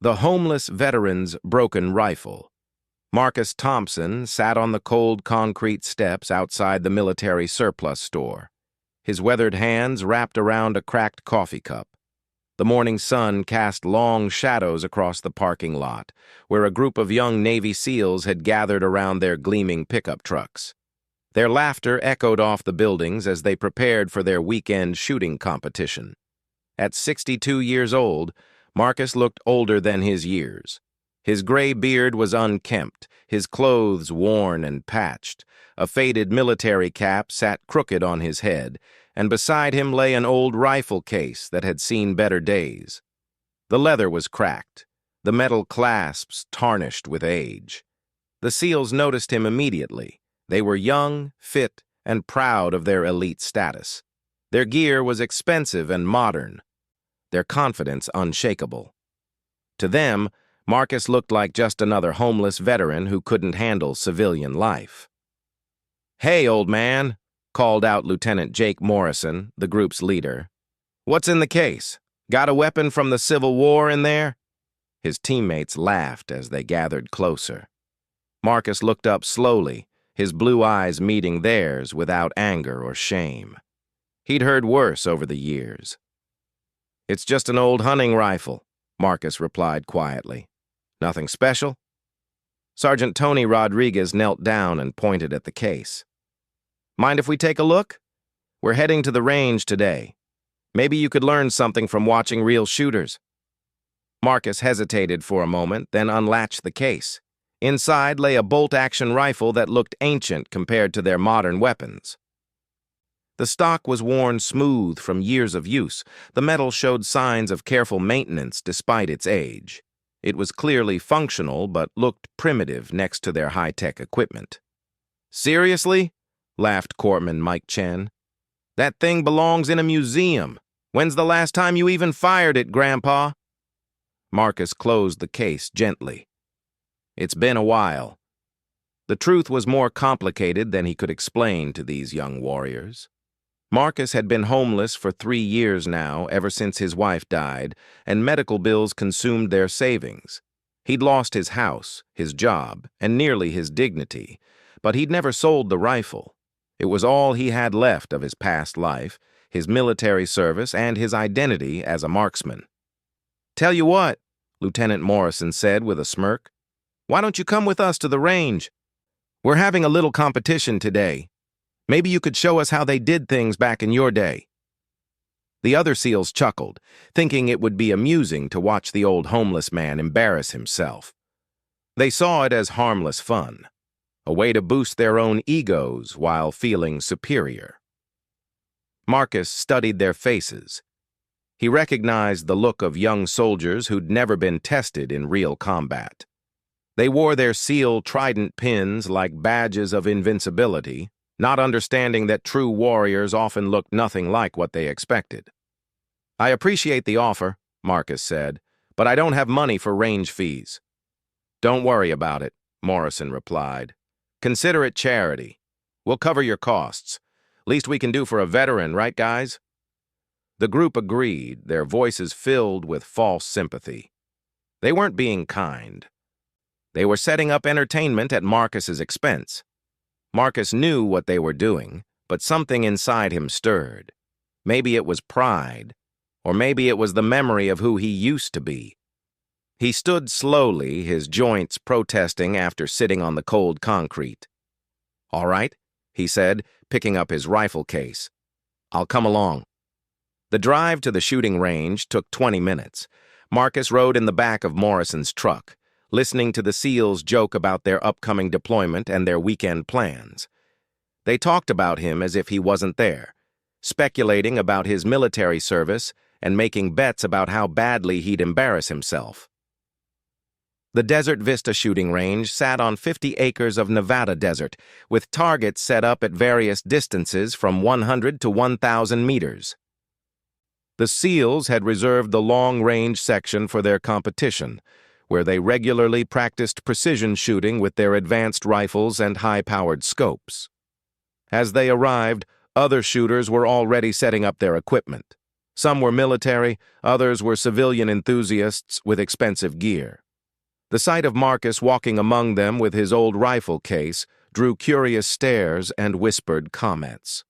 The homeless veteran's broken rifle. Marcus Thompson sat on the cold concrete steps outside the military surplus store, his weathered hands wrapped around a cracked coffee cup. The morning sun cast long shadows across the parking lot, where a group of young Navy SEALs had gathered around their gleaming pickup trucks. Their laughter echoed off the buildings as they prepared for their weekend shooting competition. At 62 years old, Marcus looked older than his years. His gray beard was unkempt, his clothes worn and patched. A faded military cap sat crooked on his head, and beside him lay an old rifle case that had seen better days. The leather was cracked, the metal clasps tarnished with age. The SEALs noticed him immediately. They were young, fit, and proud of their elite status. Their gear was expensive and modern, their confidence unshakable. To them, Marcus looked like just another homeless veteran who couldn't handle civilian life. "Hey, old man," called out Lieutenant Jake Morrison, the group's leader. "What's in the case? Got a weapon from the Civil War in there?" His teammates laughed as they gathered closer. Marcus looked up slowly, his blue eyes meeting theirs without anger or shame. He'd heard worse over the years. "It's just an old hunting rifle," Marcus replied quietly. "Nothing special?" Sergeant Tony Rodriguez knelt down and pointed at the case. "Mind if we take a look? We're heading to the range today. Maybe you could learn something from watching real shooters." Marcus hesitated for a moment, then unlatched the case. Inside lay a bolt-action rifle that looked ancient compared to their modern weapons. The stock was worn smooth from years of use. The metal showed signs of careful maintenance despite its age. It was clearly functional, but looked primitive next to their high-tech equipment. "Seriously?" laughed Corpsman Mike Chen. "That thing belongs in a museum. When's the last time you even fired it, Grandpa?" Marcus closed the case gently. "It's been a while." The truth was more complicated than he could explain to these young warriors. Marcus had been homeless for 3 years now, ever since his wife died, and medical bills consumed their savings. He'd lost his house, his job, and nearly his dignity, but he'd never sold the rifle. It was all he had left of his past life, his military service, and his identity as a marksman. "Tell you what," Lieutenant Morrison said with a smirk, "why don't you come with us to the range? We're having a little competition today. Maybe you could show us how they did things back in your day." The other SEALs chuckled, thinking it would be amusing to watch the old homeless man embarrass himself. They saw it as harmless fun, a way to boost their own egos while feeling superior. Marcus studied their faces. He recognized the look of young soldiers who'd never been tested in real combat. They wore their SEAL trident pins like badges of invincibility, not understanding that true warriors often looked nothing like what they expected. "I appreciate the offer," Marcus said, "but I don't have money for range fees." "Don't worry about it," Morrison replied. "Consider it charity. We'll cover your costs. Least we can do for a veteran, right, guys?" The group agreed, their voices filled with false sympathy. They weren't being kind. They were setting up entertainment at Marcus's expense. Marcus knew what they were doing, but something inside him stirred. Maybe it was pride, or maybe it was the memory of who he used to be. He stood slowly, his joints protesting after sitting on the cold concrete. "All right," he said, picking up his rifle case. "I'll come along." The drive to the shooting range took 20 minutes. Marcus rode in the back of Morrison's truck, listening to the SEALs joke about their upcoming deployment and their weekend plans. They talked about him as if he wasn't there, speculating about his military service and making bets about how badly he'd embarrass himself. The Desert Vista shooting range sat on 50 acres of Nevada desert, with targets set up at various distances from 100 to 1,000 meters. The SEALs had reserved the long-range section for their competition, where they regularly practiced precision shooting with their advanced rifles and high-powered scopes. As they arrived, other shooters were already setting up their equipment. Some were military, others were civilian enthusiasts with expensive gear. The sight of Marcus walking among them with his old rifle case drew curious stares and whispered comments.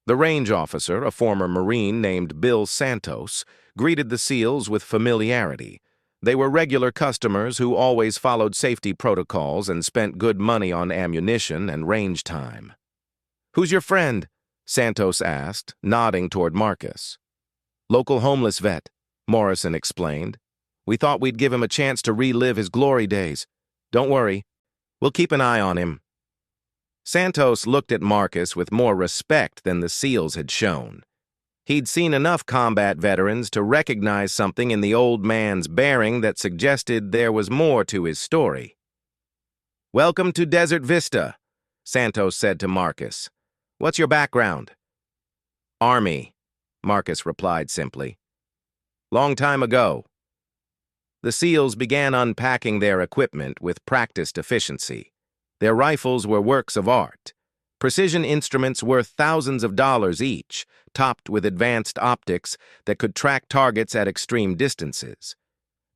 The range officer, a former Marine named Bill Santos, greeted the SEALs with familiarity. They were regular customers who always followed safety protocols and spent good money on ammunition and range time. "Who's your friend?" Santos asked, nodding toward Marcus. "Local homeless vet," Morrison explained. "We thought we'd give him a chance to relive his glory days. Don't worry, we'll keep an eye on him." Santos looked at Marcus with more respect than the SEALs had shown. He'd seen enough combat veterans to recognize something in the old man's bearing that suggested there was more to his story. "Welcome to Desert Vista," Santos said to Marcus. "What's your background?" "Army," Marcus replied simply. "Long time ago." The SEALs began unpacking their equipment with practiced efficiency. Their rifles were works of art. Precision instruments worth thousands of dollars each, topped with advanced optics that could track targets at extreme distances.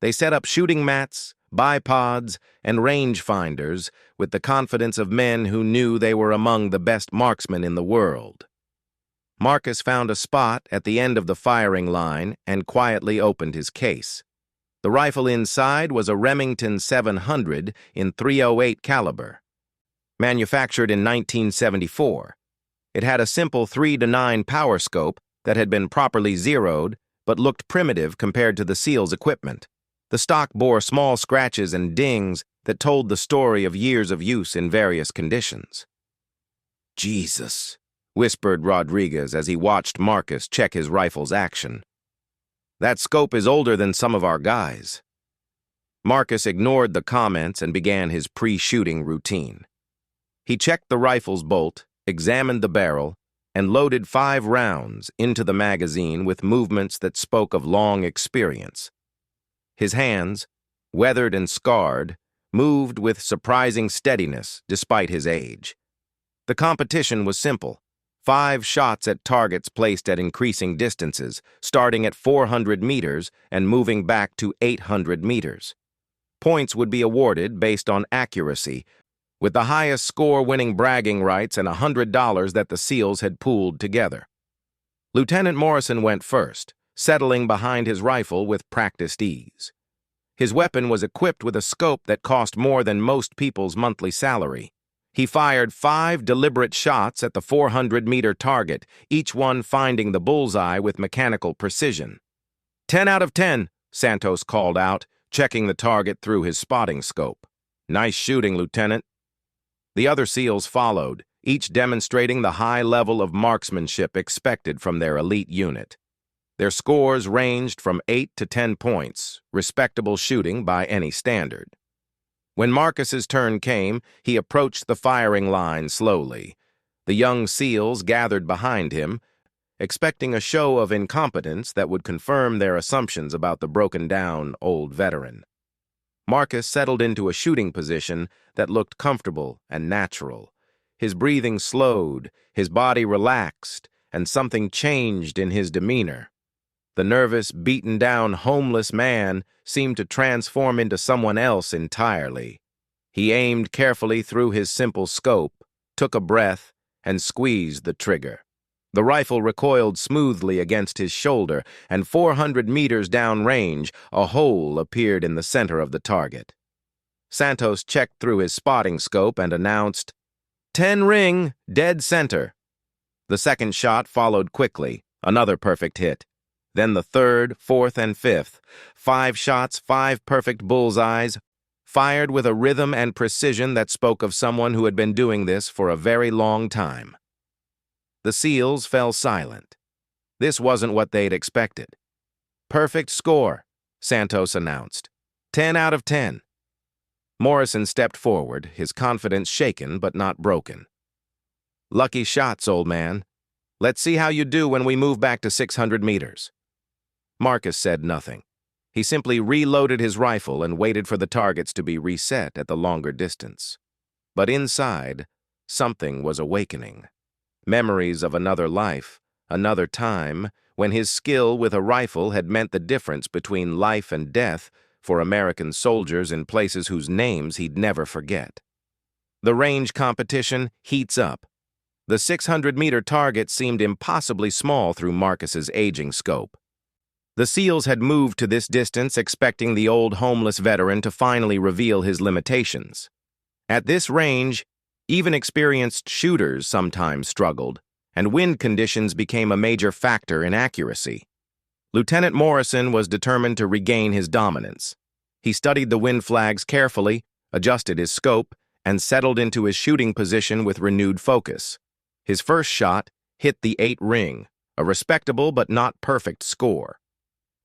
They set up shooting mats, bipods, and rangefinders with the confidence of men who knew they were among the best marksmen in the world. Marcus found a spot at the end of the firing line and quietly opened his case. The rifle inside was a Remington 700 in .308 caliber. Manufactured in 1974. It had a simple 3-to-9 power scope that had been properly zeroed but looked primitive compared to the SEALs' equipment. The stock bore small scratches and dings that told the story of years of use in various conditions. "Jesus," whispered Rodriguez as he watched Marcus check his rifle's action. "That scope is older than some of our guys." Marcus ignored the comments and began his pre-shooting routine. He checked the rifle's bolt, examined the barrel, and loaded 5 rounds into the magazine with movements that spoke of long experience. His hands, weathered and scarred, moved with surprising steadiness despite his age. The competition was simple. 5 shots at targets placed at increasing distances, starting at 400 meters and moving back to 800 meters. Points would be awarded based on accuracy, with the highest score winning bragging rights and $100 that the SEALs had pooled together. Lieutenant Morrison went first, settling behind his rifle with practiced ease. His weapon was equipped with a scope that cost more than most people's monthly salary. He fired 5 deliberate shots at the 400-meter target, each one finding the bullseye with mechanical precision. 10 out of 10, Santos called out, checking the target through his spotting scope. "Nice shooting, Lieutenant." The other SEALs followed, each demonstrating the high level of marksmanship expected from their elite unit. Their scores ranged from 8 to 10 points, respectable shooting by any standard. When Marcus's turn came, he approached the firing line slowly. The young SEALs gathered behind him, expecting a show of incompetence that would confirm their assumptions about the broken-down old veteran. Marcus settled into a shooting position that looked comfortable and natural. His breathing slowed, his body relaxed, and something changed in his demeanor. The nervous, beaten-down, homeless man seemed to transform into someone else entirely. He aimed carefully through his simple scope, took a breath, and squeezed the trigger. The rifle recoiled smoothly against his shoulder, and 400 meters downrange, a hole appeared in the center of the target. Santos checked through his spotting scope and announced, 10 ring, dead center. The second shot followed quickly, another perfect hit. Then the third, fourth, and fifth. 5 shots, 5 perfect bullseyes, fired with a rhythm and precision that spoke of someone who had been doing this for a very long time. The SEALs fell silent. This wasn't what they'd expected. "Perfect score," Santos announced. 10 out of 10. Morrison stepped forward, his confidence shaken but not broken. "Lucky shots, old man. Let's see how you do when we move back to 600 meters." Marcus said nothing. He simply reloaded his rifle and waited for the targets to be reset at the longer distance. But inside, something was awakening. Memories of another life, another time, when his skill with a rifle had meant the difference between life and death for American soldiers in places whose names he'd never forget. The range competition heats up. The 600-meter target seemed impossibly small through Marcus's aging scope. The SEALs had moved to this distance expecting the old homeless veteran to finally reveal his limitations. At this range, even experienced shooters sometimes struggled, and wind conditions became a major factor in accuracy. Lieutenant Morrison was determined to regain his dominance. He studied the wind flags carefully, adjusted his scope, and settled into his shooting position with renewed focus. His first shot hit the 8 ring, a respectable but not perfect score.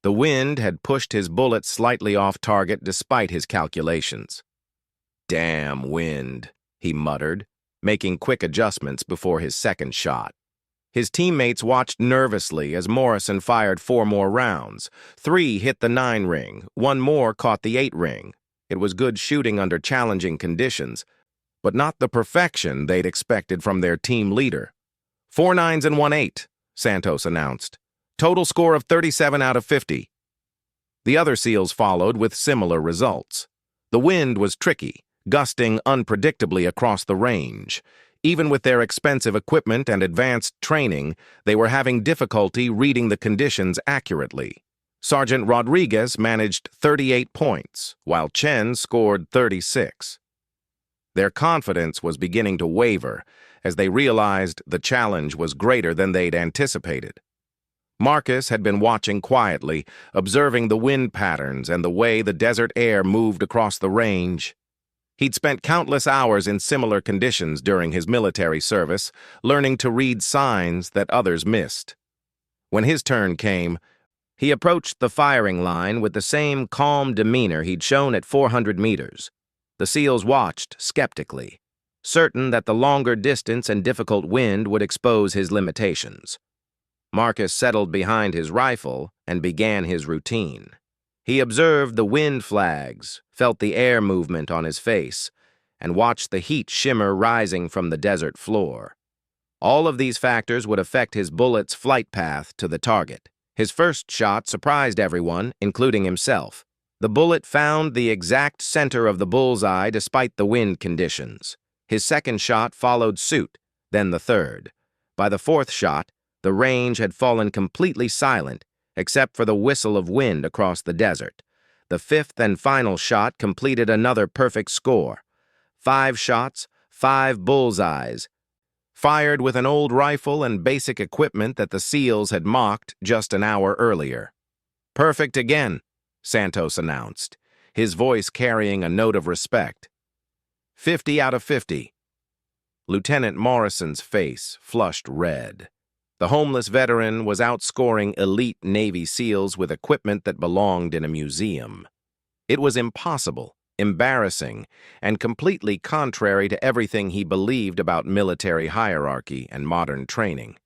The wind had pushed his bullet slightly off target despite his calculations. "Damn wind," he muttered, making quick adjustments before his second shot. His teammates watched nervously as Morrison fired 4 more rounds. 3 hit the 9 ring, 1 more caught the 8 ring. It was good shooting under challenging conditions, but not the perfection they'd expected from their team leader. 4 9s and 1 8, Santos announced. Total score of 37 out of 50. The other SEALs followed with similar results. The wind was tricky, gusting unpredictably across the range. Even with their expensive equipment and advanced training, they were having difficulty reading the conditions accurately. Sergeant Rodriguez managed 38 points, while Chen scored 36. Their confidence was beginning to waver as they realized the challenge was greater than they'd anticipated. Marcus had been watching quietly, observing the wind patterns and the way the desert air moved across the range. He'd spent countless hours in similar conditions during his military service, learning to read signs that others missed. When his turn came, he approached the firing line with the same calm demeanor he'd shown at 400 meters. The SEALs watched skeptically, certain that the longer distance and difficult wind would expose his limitations. Marcus settled behind his rifle and began his routine. He observed the wind flags, felt the air movement on his face, and watched the heat shimmer rising from the desert floor. All of these factors would affect his bullet's flight path to the target. His first shot surprised everyone, including himself. The bullet found the exact center of the bullseye despite the wind conditions. His second shot followed suit, then the third. By the fourth shot, the range had fallen completely silent, except for the whistle of wind across the desert. The fifth and final shot completed another perfect score. 5 shots, 5 bullseyes, fired with an old rifle and basic equipment that the SEALs had mocked just an hour earlier. "Perfect again," Santos announced, his voice carrying a note of respect. 50 out of 50. Lieutenant Morrison's face flushed red. The homeless veteran was outscoring elite Navy SEALs with equipment that belonged in a museum. It was impossible, embarrassing, and completely contrary to everything he believed about military hierarchy and modern training.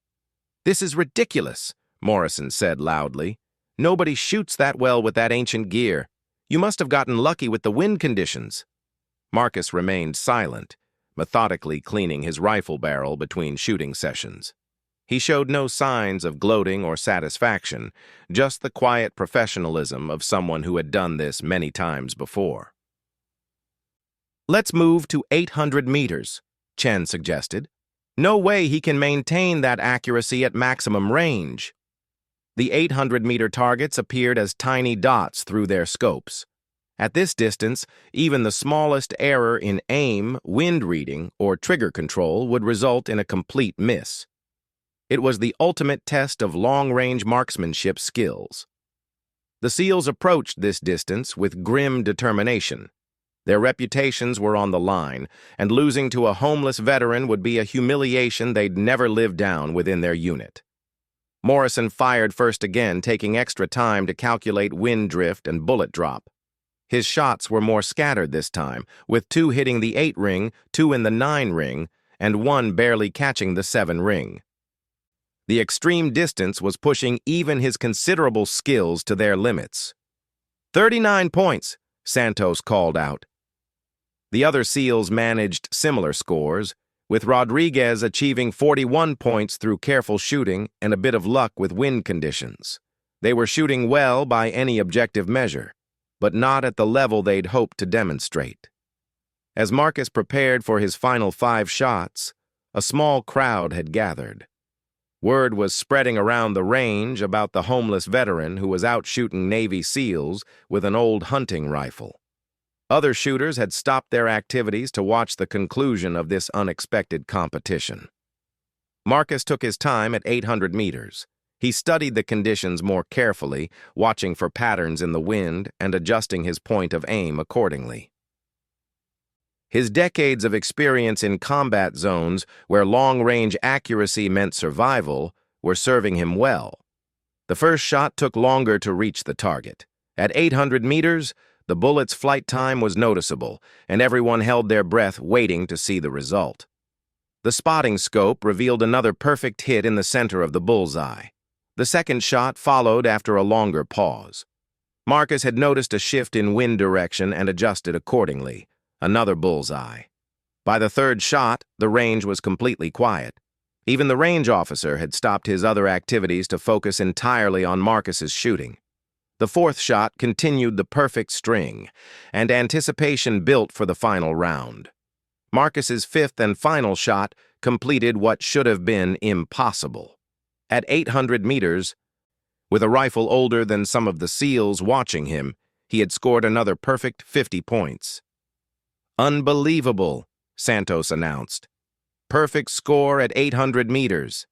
"This is ridiculous," Morrison said loudly. "Nobody shoots that well with that ancient gear. You must have gotten lucky with the wind conditions." Marcus remained silent, methodically cleaning his rifle barrel between shooting sessions. He showed no signs of gloating or satisfaction, just the quiet professionalism of someone who had done this many times before. "Let's move to 800 meters, Chen suggested. "No way he can maintain that accuracy at maximum range." The 800-meter targets appeared as tiny dots through their scopes. At this distance, even the smallest error in aim, wind reading, or trigger control would result in a complete miss. It was the ultimate test of long-range marksmanship skills. The SEALs approached this distance with grim determination. Their reputations were on the line, and losing to a homeless veteran would be a humiliation they'd never live down within their unit. Morrison fired first again, taking extra time to calculate wind drift and bullet drop. His shots were more scattered this time, with 2 hitting the 8 ring, 2 in the 9 ring, and 1 barely catching the 7 ring. The extreme distance was pushing even his considerable skills to their limits. 39 points, Santos called out. The other SEALs managed similar scores, with Rodriguez achieving 41 points through careful shooting and a bit of luck with wind conditions. They were shooting well by any objective measure, but not at the level they'd hoped to demonstrate. As Marcus prepared for his final 5 shots, a small crowd had gathered. Word was spreading around the range about the homeless veteran who was out shooting Navy SEALs with an old hunting rifle. Other shooters had stopped their activities to watch the conclusion of this unexpected competition. Marcus took his time at 800 meters. He studied the conditions more carefully, watching for patterns in the wind and adjusting his point of aim accordingly. His decades of experience in combat zones where long-range accuracy meant survival were serving him well. The first shot took longer to reach the target. At 800 meters, the bullet's flight time was noticeable, and everyone held their breath waiting to see the result. The spotting scope revealed another perfect hit in the center of the bullseye. The second shot followed after a longer pause. Marcus had noticed a shift in wind direction and adjusted accordingly. Another bullseye. By the third shot, the range was completely quiet. Even the range officer had stopped his other activities to focus entirely on Marcus's shooting. The fourth shot continued the perfect string, and anticipation built for the final round. Marcus's fifth and final shot completed what should have been impossible. At 800 meters, with a rifle older than some of the SEALs watching him, he had scored another perfect 50 points. "Unbelievable," Santos announced. "Perfect score at 800 meters."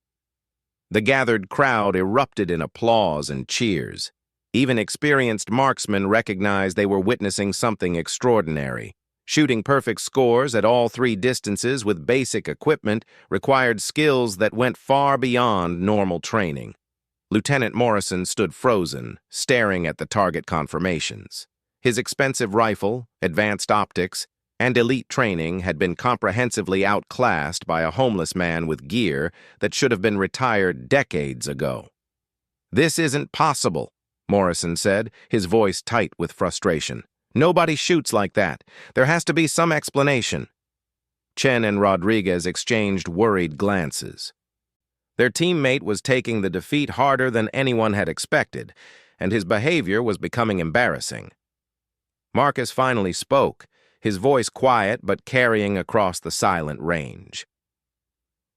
The gathered crowd erupted in applause and cheers. Even experienced marksmen recognized they were witnessing something extraordinary. Shooting perfect scores at all 3 distances with basic equipment required skills that went far beyond normal training. Lieutenant Morrison stood frozen, staring at the target confirmations. His expensive rifle, advanced optics, and elite training had been comprehensively outclassed by a homeless man with gear that should have been retired decades ago. "This isn't possible," Morrison said, his voice tight with frustration. "Nobody shoots like that. There has to be some explanation." Chen and Rodriguez exchanged worried glances. Their teammate was taking the defeat harder than anyone had expected, and his behavior was becoming embarrassing. Marcus finally spoke, his voice quiet but carrying across the silent range.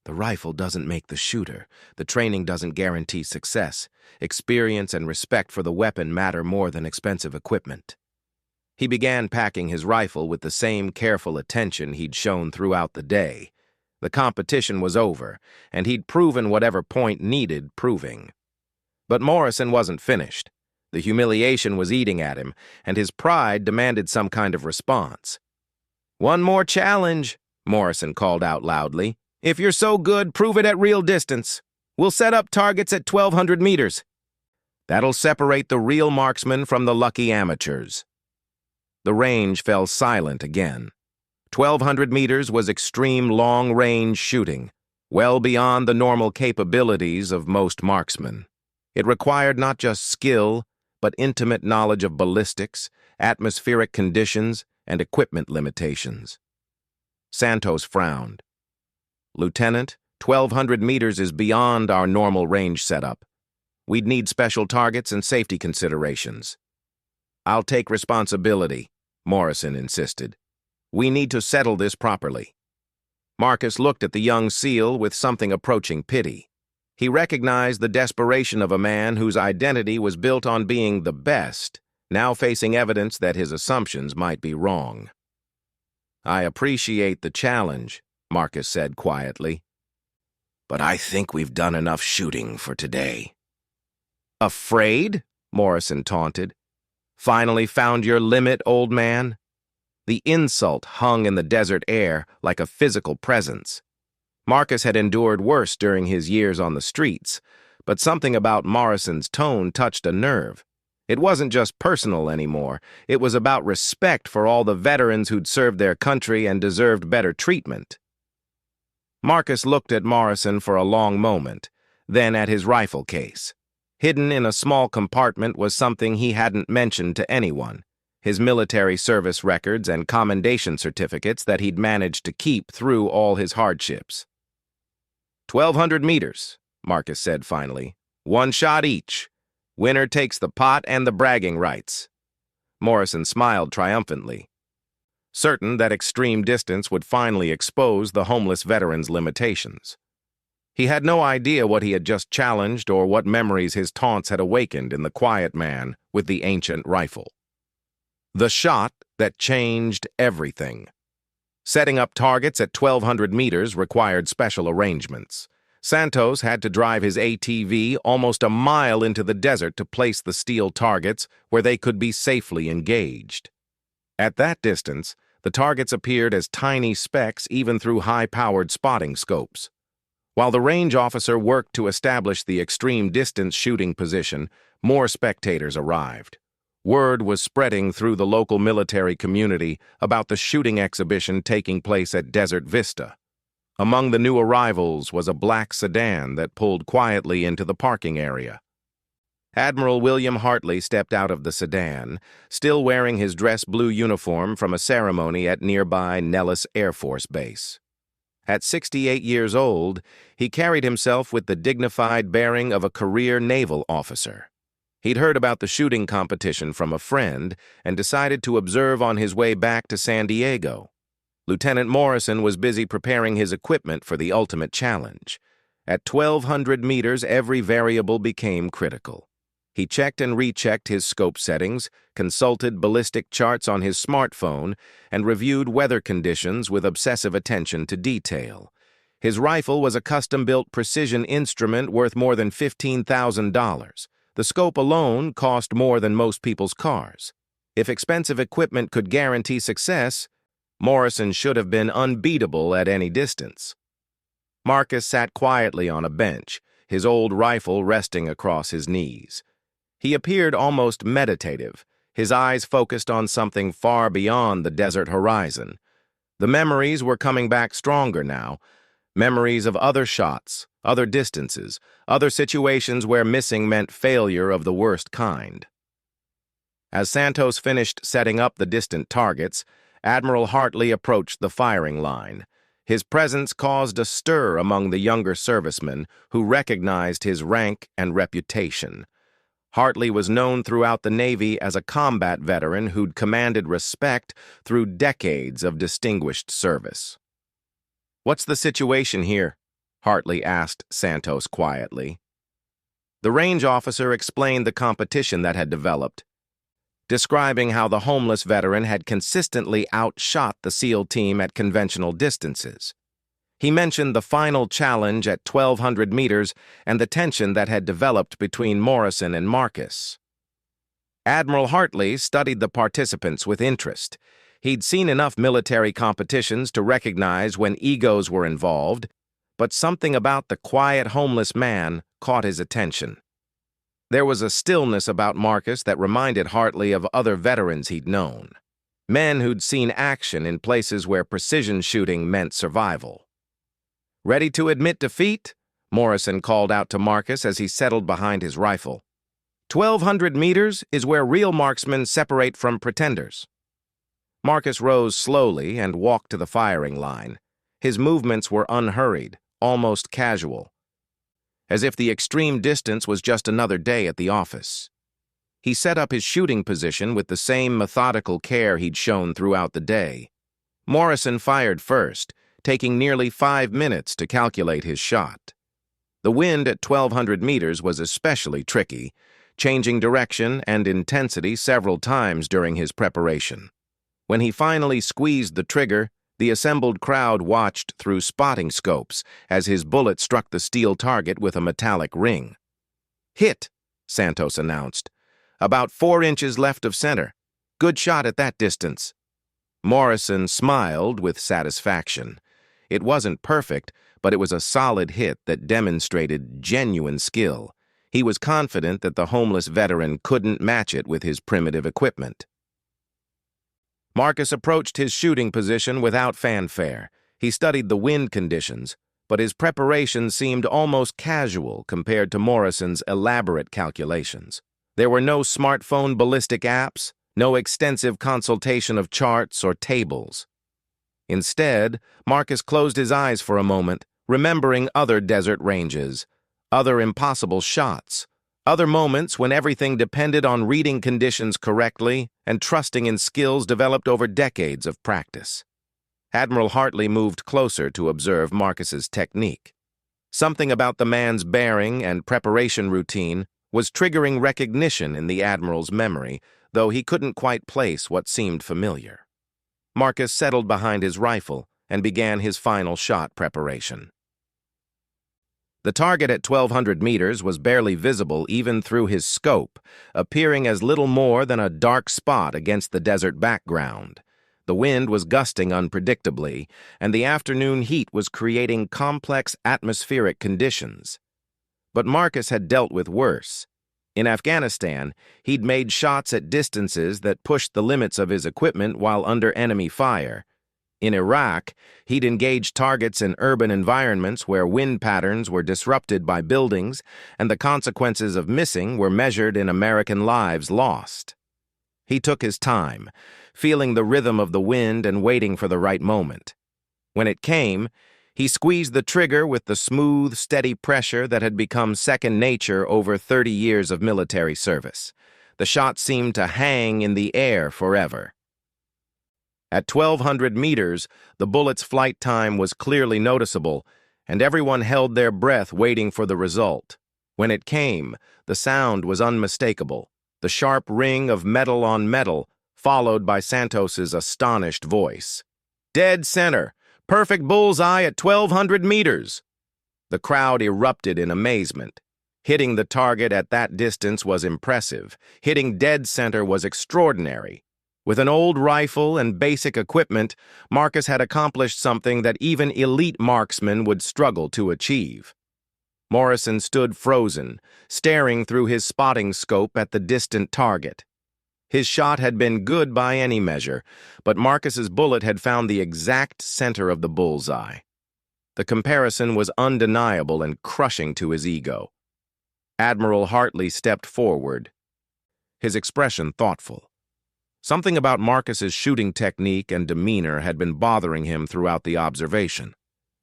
"The rifle doesn't make the shooter. The training doesn't guarantee success. Experience and respect for the weapon matter more than expensive equipment." He began packing his rifle with the same careful attention he'd shown throughout the day. The competition was over, and he'd proven whatever point needed proving. But Morrison wasn't finished. The humiliation was eating at him, and his pride demanded some kind of response. "One more challenge," Morrison called out loudly. "If you're so good, prove it at real distance. We'll set up targets at 1,200 meters. That'll separate the real marksmen from the lucky amateurs." The range fell silent again. 1,200 meters was extreme long-range shooting, well beyond the normal capabilities of most marksmen. It required not just skill, but intimate knowledge of ballistics, atmospheric conditions, and equipment limitations. Santos frowned. "Lieutenant, 1,200 meters is beyond our normal range setup. We'd need special targets and safety considerations." "I'll take responsibility," Morrison insisted. "We need to settle this properly." Marcus looked at the young SEAL with something approaching pity. He recognized the desperation of a man whose identity was built on being the best, now facing evidence that his assumptions might be wrong. "I appreciate the challenge," Marcus said quietly. "But I think we've done enough shooting for today." "Afraid?" Morrison taunted. "Finally found your limit, old man?" The insult hung in the desert air like a physical presence. Marcus had endured worse during his years on the streets, but something about Morrison's tone touched a nerve. It wasn't just personal anymore. It was about respect for all the veterans who'd served their country and deserved better treatment. Marcus looked at Morrison for a long moment, then at his rifle case. Hidden in a small compartment was something he hadn't mentioned to anyone. his military service records and commendation certificates that he'd managed to keep through all his hardships. 1,200 meters, Marcus said finally. 1 shot each. Winner takes the pot and the bragging rights. Morrison smiled triumphantly, certain that extreme distance would finally expose the homeless veteran's limitations. He had no idea what he had just challenged or what memories his taunts had awakened in the quiet man with the ancient rifle. The shot that changed everything. Setting up targets at 1,200 meters required special arrangements. Santos had to drive his ATV almost a mile into the desert to place the steel targets where they could be safely engaged. At that distance, the targets appeared as tiny specks even through high-powered spotting scopes. While the range officer worked to establish the extreme distance shooting position, more spectators arrived. Word was spreading through the local military community about the shooting exhibition taking place at Desert Vista. Among the new arrivals was a black sedan that pulled quietly into the parking area. Admiral William Hartley stepped out of the sedan, still wearing his dress blue uniform from a ceremony at nearby Nellis Air Force Base. At 68 years old, he carried himself with the dignified bearing of a career naval officer. He'd heard about the shooting competition from a friend and decided to observe on his way back to San Diego. Lieutenant Morrison was busy preparing his equipment for the ultimate challenge. At 1,200 meters, every variable became critical. He checked and rechecked his scope settings, consulted ballistic charts on his smartphone, and reviewed weather conditions with obsessive attention to detail. His rifle was a custom-built precision instrument worth more than $15,000. The scope alone cost more than most people's cars. If expensive equipment could guarantee success, Morrison should have been unbeatable at any distance. Marcus sat quietly on a bench, his old rifle resting across his knees. He appeared almost meditative, his eyes focused on something far beyond the desert horizon. The memories were coming back stronger now, memories of other shots, other distances, other situations where missing meant failure of the worst kind. As Santos finished setting up the distant targets, Admiral Hartley approached the firing line. His presence caused a stir among the younger servicemen who recognized his rank and reputation. Hartley was known throughout the Navy as a combat veteran who'd commanded respect through decades of distinguished service. "What's the situation here?" Hartley asked Santos quietly. The range officer explained the competition that had developed, describing how the homeless veteran had consistently outshot the SEAL team at conventional distances. He mentioned the final challenge at 1,200 meters and the tension that had developed between Morrison and Marcus. Admiral Hartley studied the participants with interest. He'd seen enough military competitions to recognize when egos were involved, but something about the quiet homeless man caught his attention. There was a stillness about Marcus that reminded Hartley of other veterans he'd known, men who'd seen action in places where precision shooting meant survival. "Ready to admit defeat?" Morrison called out to Marcus as he settled behind his rifle. 1,200 meters is where real marksmen separate from pretenders." Marcus rose slowly and walked to the firing line. His movements were unhurried, almost casual, as if the extreme distance was just another day at the office. He set up his shooting position with the same methodical care he'd shown throughout the day. Morrison fired first, taking nearly 5 minutes to calculate his shot. The wind at 1,200 meters was especially tricky, changing direction and intensity several times during his preparation. When he finally squeezed the trigger, the assembled crowd watched through spotting scopes as his bullet struck the steel target with a metallic ring. "Hit," Santos announced. "About 4 inches left of center. Good shot at that distance." Morrison smiled with satisfaction. It wasn't perfect, but it was a solid hit that demonstrated genuine skill. He was confident that the homeless veteran couldn't match it with his primitive equipment. Marcus approached his shooting position without fanfare. He studied the wind conditions, but his preparation seemed almost casual compared to Morrison's elaborate calculations. There were no smartphone ballistic apps, No extensive consultation of charts or tables. Instead, Marcus closed his eyes for a moment, remembering other desert ranges, other impossible shots, other moments when everything depended on reading conditions correctly and trusting in skills developed over decades of practice. Admiral Hartley moved closer to observe Marcus's technique. Something about the man's bearing and preparation routine was triggering recognition in the Admiral's memory, though he couldn't quite place what seemed familiar. Marcus settled behind his rifle and began his final shot preparation. The target at 1,200 meters was barely visible even through his scope, appearing as little more than a dark spot against the desert background. The wind was gusting unpredictably, and the afternoon heat was creating complex atmospheric conditions. But Marcus had dealt with worse. In Afghanistan, he'd made shots at distances that pushed the limits of his equipment while under enemy fire. In Iraq, he'd engaged targets in urban environments where wind patterns were disrupted by buildings, and the consequences of missing were measured in American lives lost. He took his time, feeling the rhythm of the wind and waiting for the right moment. When it came, he squeezed the trigger with the smooth, steady pressure that had become second nature over 30 years of military service. The shot seemed to hang in the air forever. At 1,200 meters, the bullet's flight time was clearly noticeable, and everyone held their breath waiting for the result. When it came, the sound was unmistakable, the sharp ring of metal on metal, followed by Santos's astonished voice. "Dead center! Perfect bullseye at 1,200 meters!" The crowd erupted in amazement. Hitting the target at that distance was impressive. Hitting dead center was extraordinary. With an old rifle and basic equipment, Marcus had accomplished something that even elite marksmen would struggle to achieve. Morrison stood frozen, staring through his spotting scope at the distant target. His shot had been good by any measure, but Marcus's bullet had found the exact center of the bullseye. The comparison was undeniable and crushing to his ego. Admiral Hartley stepped forward, his expression thoughtful. Something about Marcus's shooting technique and demeanor had been bothering him throughout the observation.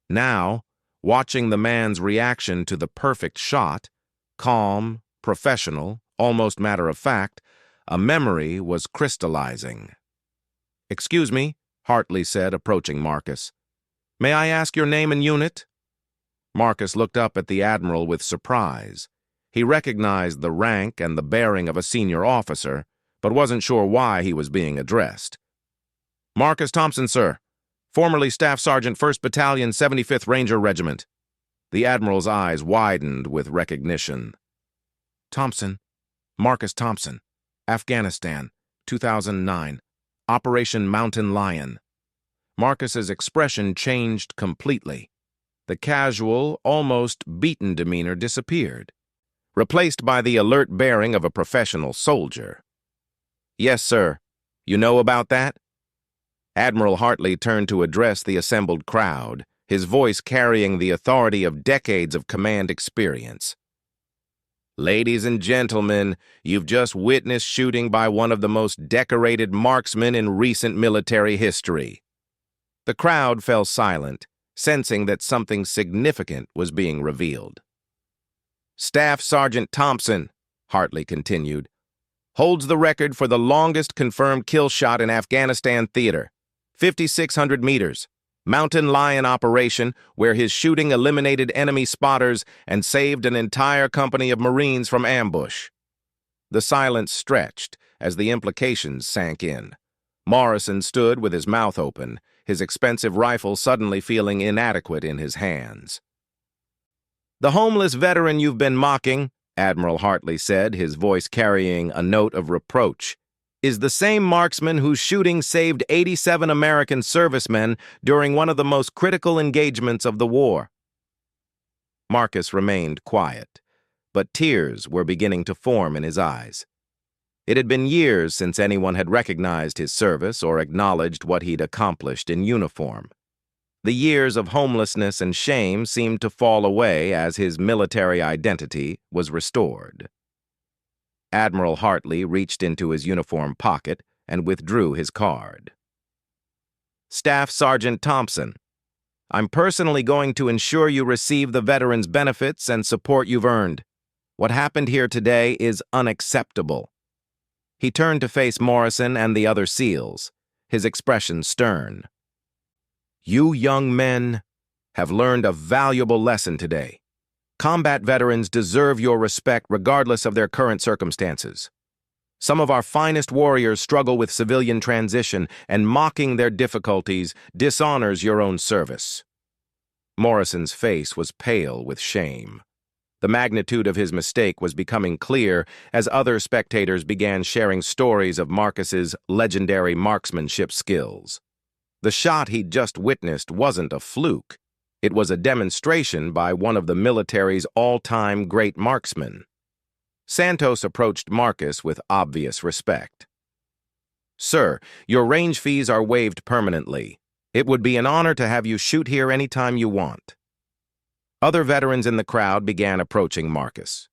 Now, watching the man's reaction to the perfect shot, calm, professional, almost matter-of-fact, a memory was crystallizing. "Excuse me," Hartley said, approaching Marcus. "May I ask your name and unit?" Marcus looked up at the Admiral with surprise. He recognized the rank and the bearing of a senior officer, but wasn't sure why he was being addressed. "Marcus Thompson, sir. Formerly Staff Sergeant 1st Battalion, 75th Ranger Regiment." The Admiral's eyes widened with recognition. "Thompson. Marcus Thompson. Afghanistan, 2009. Operation Mountain Lion." Marcus's expression changed completely. The casual, almost beaten demeanor disappeared, replaced by the alert bearing of a professional soldier. "Yes, sir. You know about that?" Admiral Hartley turned to address the assembled crowd, his voice carrying the authority of decades of command experience. "Ladies and gentlemen, you've just witnessed shooting by one of the most decorated marksmen in recent military history." The crowd fell silent, sensing that something significant was being revealed. "Staff Sergeant Thompson," Hartley continued, "holds the record for the longest confirmed kill shot in Afghanistan theater, 5,600 meters, Mountain Lion operation, where his shooting eliminated enemy spotters and saved an entire company of Marines from ambush." The silence stretched as the implications sank in. Morrison stood with his mouth open, his expensive rifle suddenly feeling inadequate in his hands. "The homeless veteran you've been mocking," Admiral Hartley said, his voice carrying a note of reproach, "is the same marksman whose shooting saved 87 American servicemen during one of the most critical engagements of the war." Marcus remained quiet, but tears were beginning to form in his eyes. It had been years since anyone had recognized his service or acknowledged what he'd accomplished in uniform. The years of homelessness and shame seemed to fall away as his military identity was restored. Admiral Hartley reached into his uniform pocket and withdrew his card. Staff Sergeant Thompson, I'm personally going to ensure you receive the veterans' benefits and support you've earned. What happened here today is unacceptable. He turned to face Morrison and the other SEALs, his expression stern. You young men have learned a valuable lesson today. Combat veterans deserve your respect regardless of their current circumstances. Some of our finest warriors struggle with civilian transition, and mocking their difficulties dishonors your own service. Morrison's face was pale with shame. The magnitude of his mistake was becoming clear as other spectators began sharing stories of Marcus's legendary marksmanship skills. The shot he'd just witnessed wasn't a fluke. It was a demonstration by one of the military's all-time great marksmen. Santos approached Marcus with obvious respect. Sir, your range fees are waived permanently. It would be an honor to have you shoot here anytime you want. Other veterans in the crowd began approaching Marcus,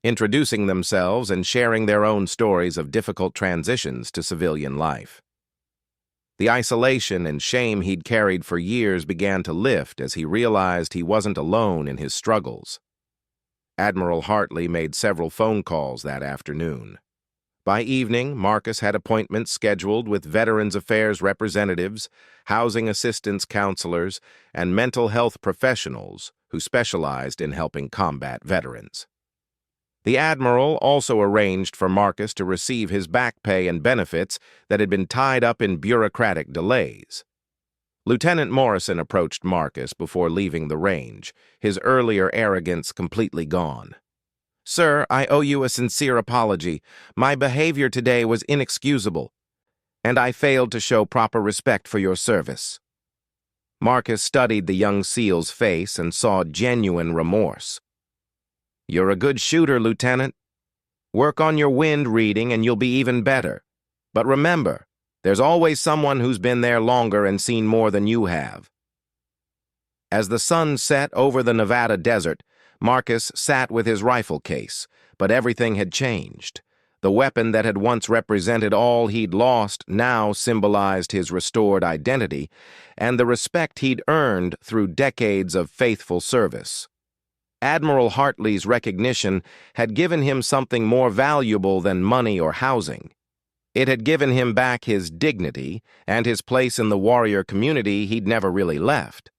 introducing themselves and sharing their own stories of difficult transitions to civilian life. The isolation and shame he'd carried for years began to lift as he realized he wasn't alone in his struggles. Admiral Hartley made several phone calls that afternoon. By evening, Marcus had appointments scheduled with Veterans Affairs representatives, housing assistance counselors, and mental health professionals who specialized in helping combat veterans. The Admiral also arranged for Marcus to receive his back pay and benefits that had been tied up in bureaucratic delays. Lieutenant Morrison approached Marcus before leaving the range, his earlier arrogance completely gone. Sir, I owe you a sincere apology. My behavior today was inexcusable, and I failed to show proper respect for your service. Marcus studied the young SEAL's face and saw genuine remorse. You're a good shooter, Lieutenant. Work on your wind reading and you'll be even better. But remember, there's always someone who's been there longer and seen more than you have. As the sun set over the Nevada desert, Marcus sat with his rifle case, but everything had changed. The weapon that had once represented all he'd lost now symbolized his restored identity and the respect he'd earned through decades of faithful service. Admiral Hartley's recognition had given him something more valuable than money or housing. It had given him back his dignity and his place in the warrior community he'd never really left.